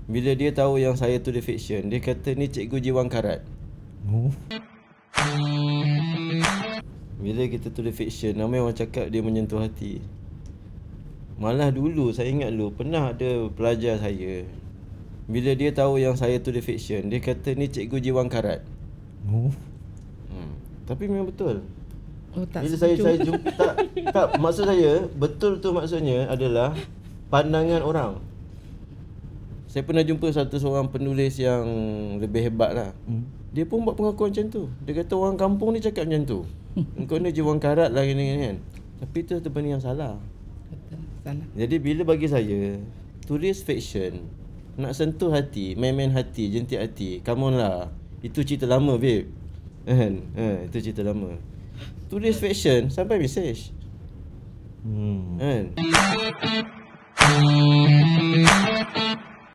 Bila dia tahu yang saya tulis fiction, dia kata ni cikgu jiwang karat. Bila kita tulis fiction, ramai orang cakap dia menyentuh hati. Malah dulu, saya ingat dulu, pernah ada pelajar saya, bila dia tahu yang saya tulis fiction, dia kata ni cikgu jiwang karat. Tapi memang betul. Bila saya jumpa, tak, maksud saya, betul tu maksudnya adalah pandangan orang. Saya pernah jumpa seorang penulis yang lebih hebat lah. Dia pun buat pengakuan macam tu. Dia kata orang kampung ni cakap macam tu. Engkau ni jiwang karat lah gini kan. Tapi tu benda yang salah. Betul, salah. Jadi bila bagi saya, tulis fiction, nak sentuh hati, main-main hati, jentik hati, come on lah. Itu cerita lama babe. Itu cerita lama. Tulis fiction sampai mesej. Kan?